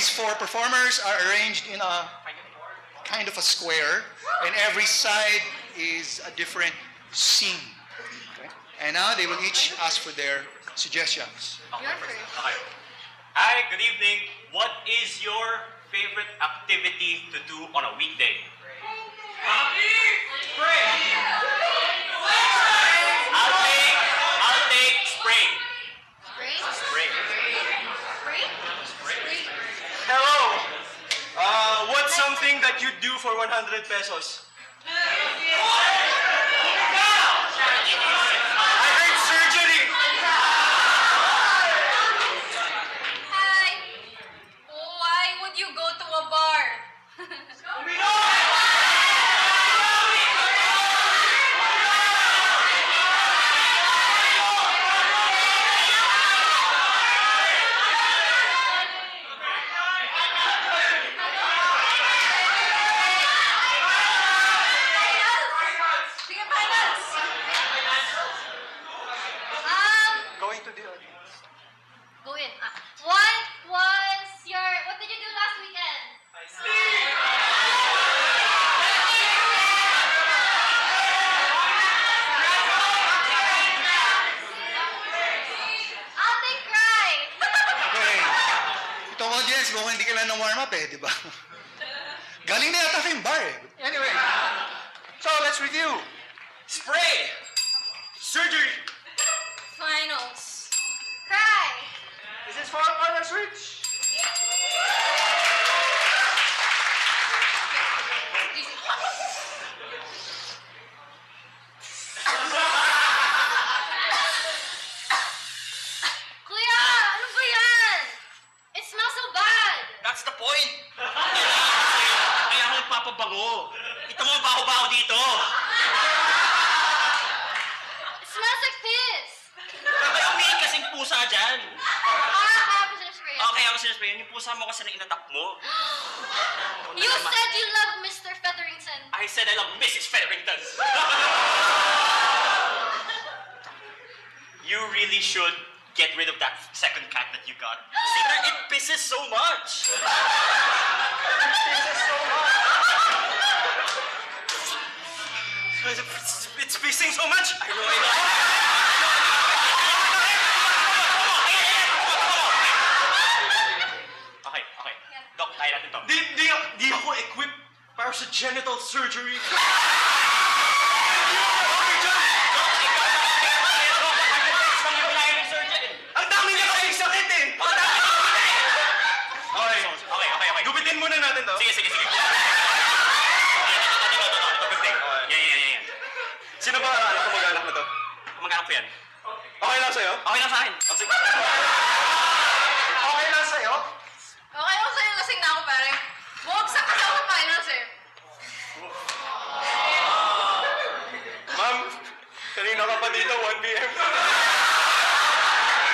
these four performers are arranged in a kind of a square, and every side is a different scene. Okay? And now they will each ask for their suggestions. You're first. Okay. Hi, good evening. What is your favorite activity to do on a weekday? Spray. I'll take spray. Spray? Spray. Spray? Spray. Hello! What's something that you do for 100 pesos? I heard surgery! Hi. Why would you go to a bar? Sige, finals. Going to the audience. Go in. What did you do last weekend? I'll take cry. Okay. Itong audience, kung hindi ka lang ng warm-up di ba? Galing na yata kayong bar Anyway, so let's review. Spray! Surgery! Finals. Cry. This is for honor switch. Kuya, ano ba yan? It smells so bad. That's the point. Kaya ako nagpapabango. Ito mo ang baho-baho dito. It smells like piss. May umiin kasing pusa dyan. Kaya ko sinaspray. Okay, ako sinasabi yun. Yung pusa mo kasi na inatak mo. You said you love Mr. Featherington. I said I love Mrs. Featherington. You really should get rid of that second cat that you got. See, it pisses so much. It's pissing so much. I know. Okay. Doc, kaya natin to. Di ako equipped para sa genital surgery. Ang dami niya kasing sakit eh! Okay. Gupitin muna natin to. Sige. Ito, good thing. Yan. Sino ba kamag-anak na to? Kumagana ko yan. Okay lang sa'yo? Okay lang sa akin. Oh, sige. Okay lang sa'yo? Okay ako sa'yo lasing na ako, pare. Bumagsak kasi ako sa finals eh. Ma'am, kanina ka pa dito, 1 p.m.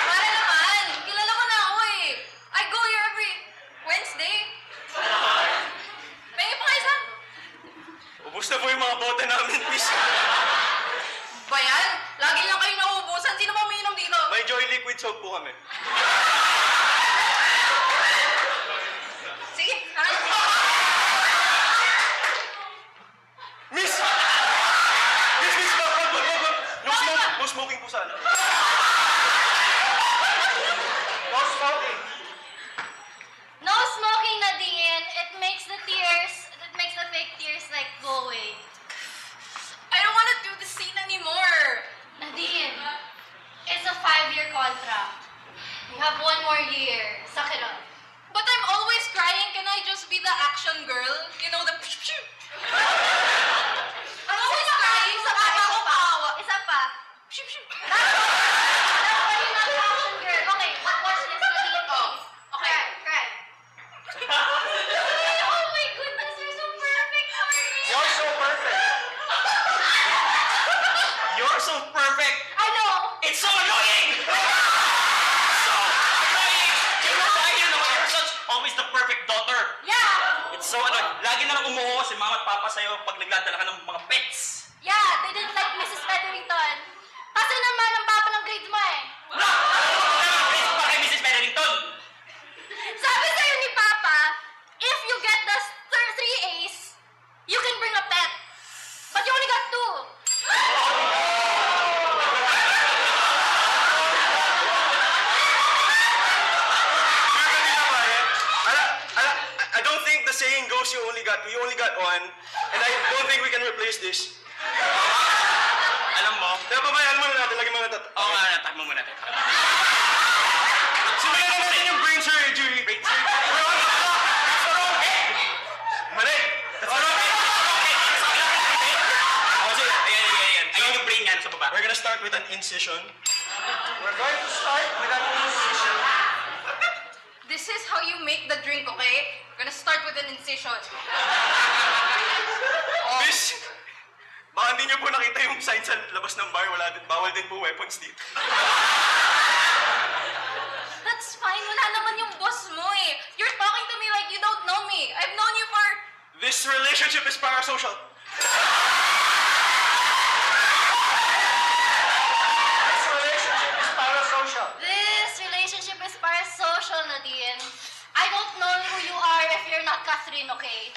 Pare naman, kilala ko na ako eh. I go here every Wednesday. Pengi pa kayo saan? Ubus na po yung mga bote namin, miss. Ba yan? Lagi lang kayo nauubusan. Sino ba umiinom dito? May Joy Liquid soap po kami. Sige, tara. Miss! Miss, wag. No smoking po sana. No smoking. No smoking, Nadine. It makes the fake tears like go away. I don't want to do the scene anymore. Nadine, it's a 5-year contract. You have 1 more year. Suck it up. But I'm always crying. Can I just be the action girl? You know, the I'm always crying. Isa pa ako paawa. Isa pa. That's why you're not the action girl. Okay, watch this, Nadine, please. Okay, cry. Oh my goodness, you're so perfect for me. You're so perfect. You're so perfect. I know. It's so annoying. So annoying. You know why? You're such always the perfect daughter. Yeah. It's so annoying. Lagi na lang umuho si mama at papa sa'yo pag nagdadala ka ng mga pets. Yeah, they didn't like Mrs. Featherington. Kasi naman ang papa ng grades mo eh. Pwede pa kay Mrs. Featherington. Sabi sa'yo ni Papa, that. We only got one. And I don't think we can replace this. Alam mo? Kaya pabayaan muna natin. Lagi mga natat. Oo nga, natak mo muna. Simulan na natin yung brain surgery. Brain surgery? Mali! Oh, sige. Ayan. Ayan yung brain yan sa baba. We're gonna start with an incision. We're going to start with an incision. This is how you make the drink, okay? We're gonna start with an incision. Miss, baka hindi niyo po nakita yung sign sa labas ng bar. Bawal din po weapons dito. That's fine. Wala naman yung boss mo eh. You're talking to me like you don't know me. I've known you for... This relationship is parasocial. This relationship is parasocial, Nadine. I don't know who you are if you're not Catherine, okay?